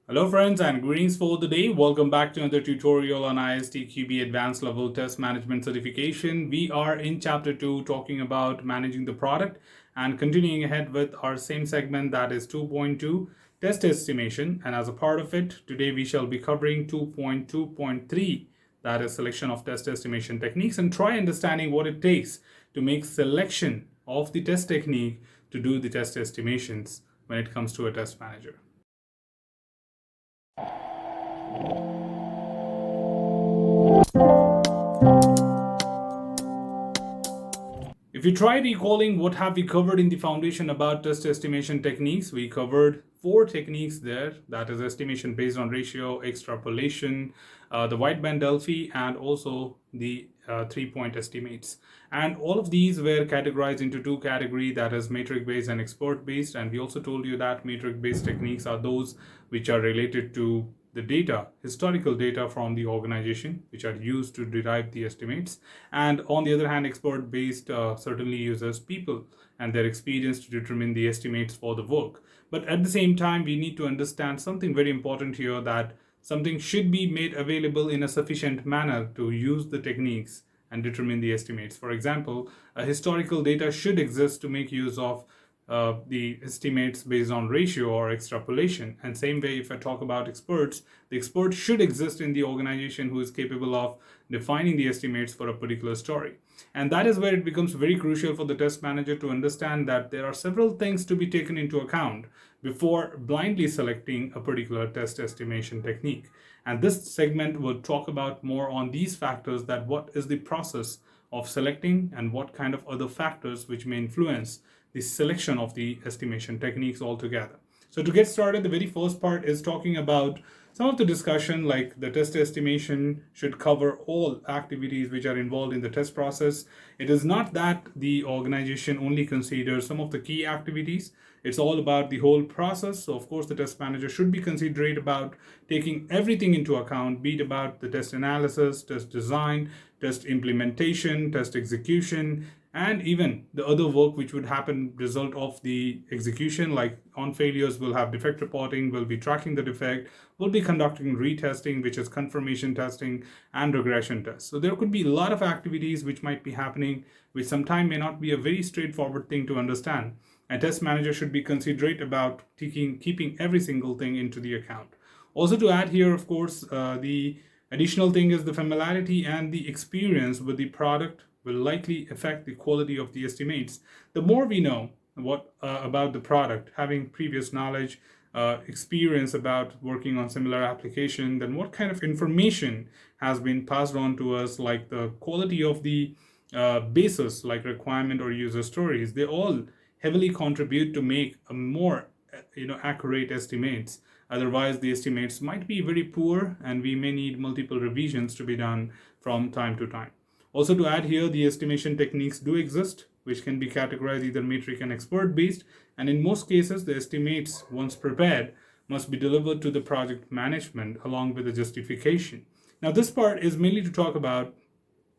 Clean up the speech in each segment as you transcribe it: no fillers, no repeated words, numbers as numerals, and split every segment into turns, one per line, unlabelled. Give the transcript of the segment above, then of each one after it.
Hello friends and greetings for the day. Welcome back to another tutorial on ISTQB Advanced Level Test Management Certification. We are in chapter 2 talking about managing the product and continuing ahead with our same segment, that is 2.2 test estimation, and as a part of it today we shall be covering 2.2.3, that is selection of test estimation techniques, and try understanding what it takes to make selection of the test technique to do the test estimations when it comes to a test manager. If you try recalling what have we covered in the foundation about test estimation techniques, we covered 4 techniques there, that is estimation based on ratio, extrapolation, the wideband Delphi, and also the 3-point estimates. And all of these were categorized into 2 categories, that is metric based and expert based. And we also told you that metric based techniques are those which are related to the data, historical data from the organization, which are used to derive the estimates. And on the other hand, expert based certainly uses people and their experience to determine the estimates for the work. But at the same time, we need to understand something very important here, that something should be made available in a sufficient manner to use the techniques and determine the estimates. For example, a historical data should exist to make use of the estimates based on ratio or extrapolation. And same way, if I talk about experts, the expert should exist in the organization who is capable of defining the estimates for a particular story. And that is where it becomes very crucial for the test manager to understand that there are several things to be taken into account before blindly selecting a particular test estimation technique. And this segment will talk about more on these factors, that what is the process of selecting and what kind of other factors which may influence the selection of the estimation techniques altogether. So to get started, the very first part is talking about some of the discussion, like the test estimation should cover all activities which are involved in the test process. It is not that the organization only considers some of the key activities. It's all about the whole process. So of course, the test manager should be considerate about taking everything into account, be it about the test analysis, test design, test implementation, test execution, and even the other work which would happen result of the execution, like on failures we'll have defect reporting, we'll be tracking the defect, we'll be conducting retesting, which is confirmation testing, and regression tests. So there could be a lot of activities which might be happening, which sometimes may not be a very straightforward thing to understand. A test manager should be considerate about keeping every single thing into the account. Also to add here, of course, the additional thing is the familiarity and the experience with the product will likely affect the quality of the estimates. The more we know about the product, having previous knowledge, experience about working on similar application, then what kind of information has been passed on to us, like the quality of the basis, like requirement or user stories, they all heavily contribute to make a more accurate estimates. Otherwise, the estimates might be very poor and we may need multiple revisions to be done from time to time. Also to add here, the estimation techniques do exist, which can be categorized either metric and expert based. And in most cases, the estimates, once prepared, must be delivered to the project management along with the justification. Now, this part is mainly to talk about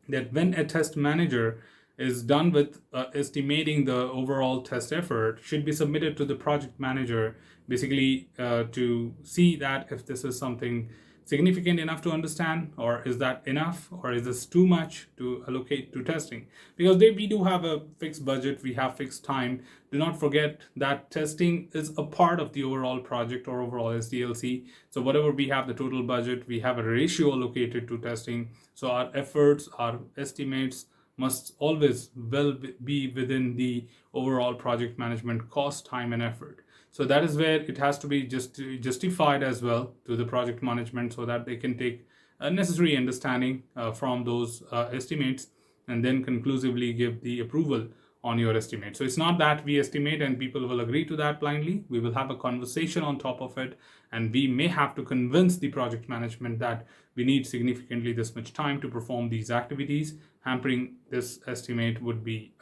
that when a test manager is done with estimating the overall test effort, should be submitted to the project manager, basically to see that if this is something significant enough to understand, or is that enough, or is this too much to allocate to testing. Because we do have a fixed budget, we have fixed time. Do not forget that testing is a part of the overall project or overall SDLC. So whatever we have the total budget, we have a ratio allocated to testing. So our efforts, our estimates must always well be within the overall project management cost, time, and effort. So that is where it has to be justified as well to the project management, so that they can take a necessary understanding from those estimates and then conclusively give the approval on your estimate. So it's not that we estimate and people will agree to that blindly. We will have a conversation on top of it, and we may have to convince the project management that we need significantly this much time to perform these activities. Hampering this estimate would be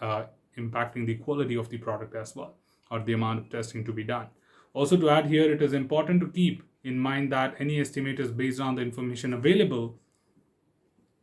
impacting the quality of the product as well, or the amount of testing to be done. Also to add here, it is important to keep in mind that any estimate is based on the information available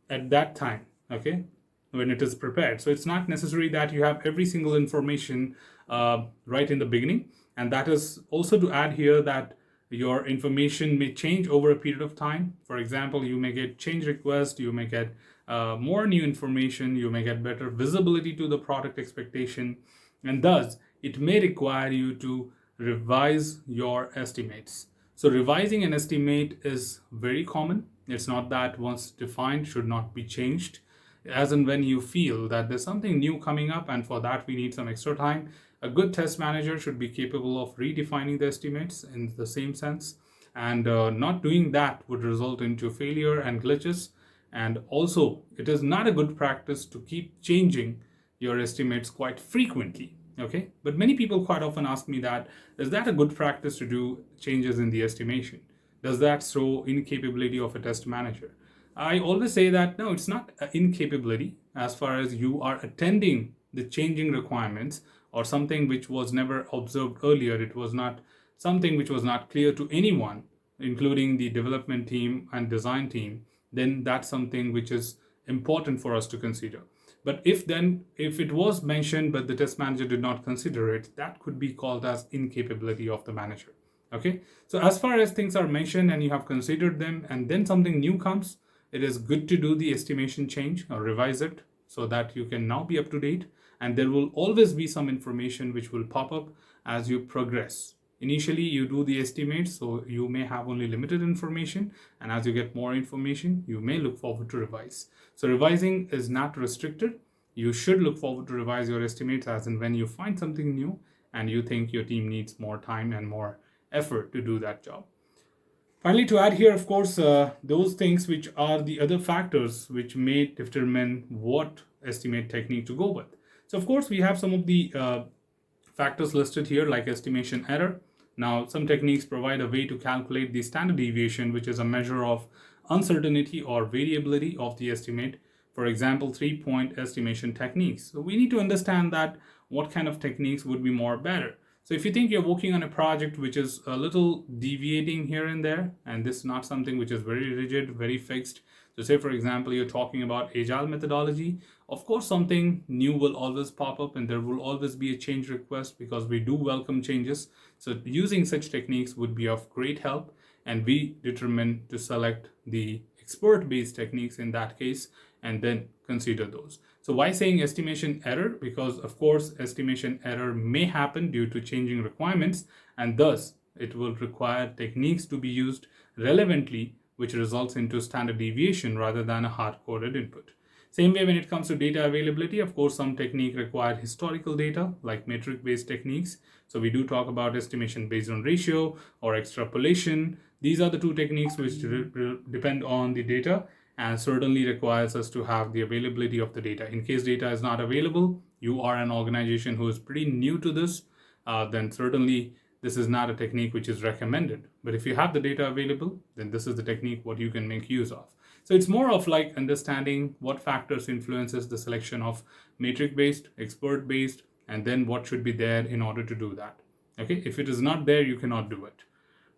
at that time, okay, when it is prepared. So it's not necessary that you have every single information right in the beginning. And that is also to add here that your information may change over a period of time. For example, you may get change requests, you may get more new information, you may get better visibility to the product expectation, and thus it may require you to revise your estimates. So revising an estimate is very common. It's not that once defined should not be changed. As and when you feel that there's something new coming up and for that we need some extra time, a good test manager should be capable of redefining the estimates in the same sense. And not doing that would result into failure and glitches. And also, it is not a good practice to keep changing your estimates quite frequently. Okay, but many people quite often ask me that, is that a good practice to do changes in the estimation? Does that show incapability of a test manager? I always say that no, it's not incapability as far as you are attending the changing requirements or something which was never observed earlier. It was not something which was not clear to anyone, including the development team and design team. Then that's something which is important for us to consider. But if it was mentioned but the test manager did not consider it, that could be called as incapability of the manager. Okay, so as far as things are mentioned and you have considered them and then something new comes, it is good to do the estimation change or revise it so that you can now be up to date, and there will always be some information which will pop up as you progress. Initially you do the estimates, so you may have only limited information, and as you get more information you may look forward to revise. So revising is not restricted. You should look forward to revise your estimates as and when you find something new and you think your team needs more time and more effort to do that job. Finally, to add here, of course, those things which are the other factors which may determine what estimate technique to go with. So of course we have some of the factors listed here like estimation error. Now some techniques provide a way to calculate the standard deviation, which is a measure of uncertainty or variability of the estimate. For example, 3-point estimation techniques. So we need to understand that what kind of techniques would be more better. So if you think you're working on a project which is a little deviating here and there, and this is not something which is very rigid, very fixed. So say for example, you're talking about agile methodology, of course something new will always pop up and there will always be a change request because we do welcome changes. So using such techniques would be of great help, and we determine to select the expert-based techniques in that case and then consider those. So why saying estimation error? Because of course estimation error may happen due to changing requirements, and thus it will require techniques to be used relevantly, which results into standard deviation rather than a hard-coded input. Same way when it comes to data availability, of course some technique require historical data like metric-based techniques. So we do talk about estimation based on ratio or extrapolation. These are the two techniques which depend on the data and certainly requires us to have the availability of the data. In case data is not available, you are an organization who is pretty new to this, then certainly this is not a technique which is recommended. But if you have the data available, then this is the technique what you can make use of. So it's more of like understanding what factors influences the selection of metric-based, expert-based, and then what should be there in order to do that. Okay, if it is not there, you cannot do it.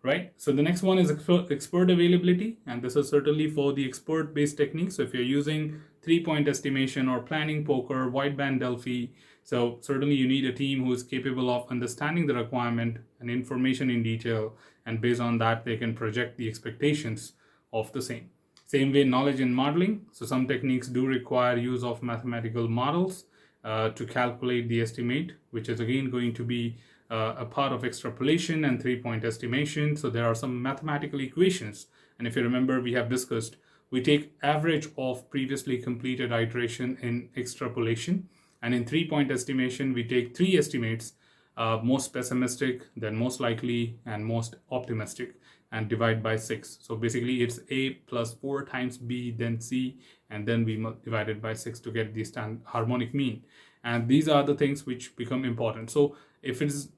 Right? So the next one is expert availability, and this is certainly for the expert-based techniques. So if you're using 3-point estimation or planning poker, wideband Delphi, so certainly you need a team who is capable of understanding the requirement and information in detail, and based on that, they can project the expectations of the same. Same way, knowledge and modeling. So some techniques do require use of mathematical models to calculate the estimate, which is again going to be a part of extrapolation and 3-point estimation. So there are some mathematical equations, and if you remember, we have discussed, we take average of previously completed iteration in extrapolation, and in 3-point estimation we take 3 estimates, most pessimistic, then most likely, and most optimistic, and divide by 6. So basically it's A plus 4 times B then C, and then we divide it by 6 to get the harmonic mean. And these are the things which become important. So if it's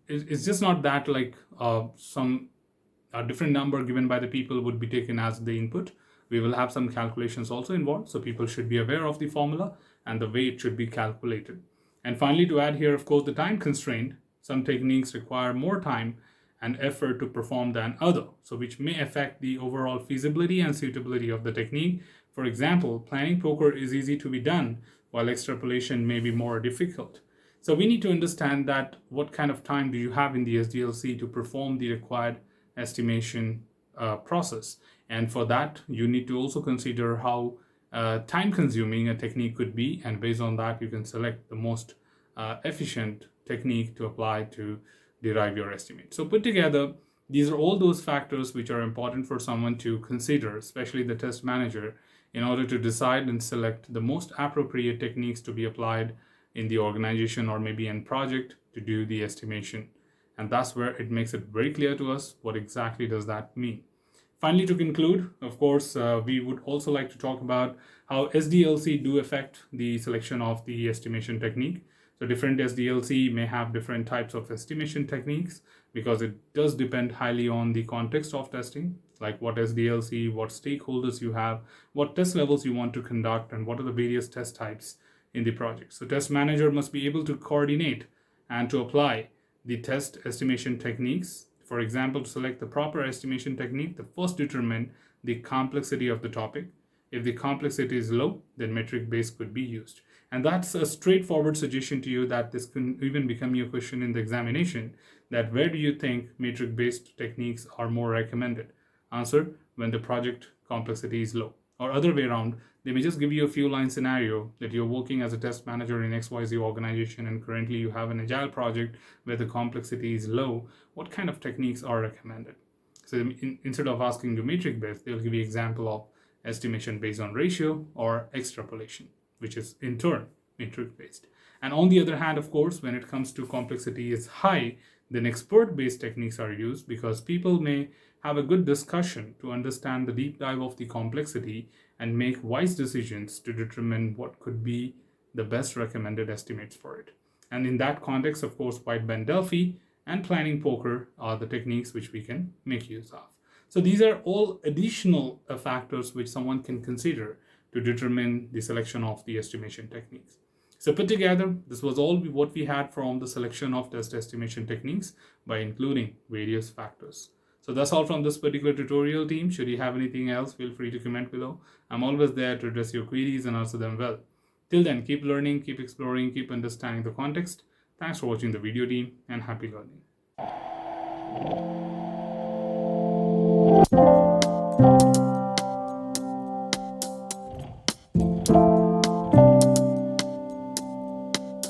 just not that like some different number given by the people would be taken as the input. We will have some calculations also involved, so people should be aware of the formula and the way it should be calculated. And finally, to add here, of course, the time constraint. Some techniques require more time and effort to perform than other, so which may affect the overall feasibility and suitability of the technique. For example, planning poker is easy to be done, while extrapolation may be more difficult. So we need to understand that what kind of time do you have in the SDLC to perform the required estimation process. And for that, you need to also consider how time consuming a technique could be, and based on that, you can select the most efficient technique to apply to derive your estimate. So put together, these are all those factors which are important for someone to consider, especially the test manager, in order to decide and select the most appropriate techniques to be applied in the organization or maybe in project to do the estimation. And that's where it makes it very clear to us what exactly does that mean. Finally, to conclude, of course, we would also like to talk about how SDLC do affect the selection of the estimation technique. So different SDLC may have different types of estimation techniques because it does depend highly on the context of testing, like what SDLC, what stakeholders you have, what test levels you want to conduct, and what are the various test types in the project. So test manager must be able to coordinate and to apply the test estimation techniques. For example, to select the proper estimation technique, the first determine the complexity of the topic. If the complexity is low, then metric based could be used. And that's a straightforward suggestion to you that this can even become your question in the examination, that where do you think metric based techniques are more recommended? Answer, when the project complexity is low. Or other way around, they may just give you a few line scenario that you're working as a test manager in XYZ organization and currently you have an agile project where the complexity is low. What kind of techniques are recommended? So instead of asking you metric based, they'll give you example of estimation based on ratio or extrapolation, which is in turn metric based. And on the other hand, of course, when it comes to complexity is high, then expert based techniques are used because people may have a good discussion to understand the deep dive of the complexity and make wise decisions to determine what could be the best recommended estimates for it. And in that context, of course, wideband Delphi and planning poker are the techniques which we can make use of. So these are all additional factors which someone can consider to determine the selection of the estimation techniques. So put together, this was all what we had from the selection of test estimation techniques by including various factors. So that's all from this particular tutorial, team. Should you have anything else, feel free to comment below. I'm always there to address your queries and answer them well. Till then, keep learning, keep exploring, keep understanding the context. Thanks for watching the video, team, and happy learning.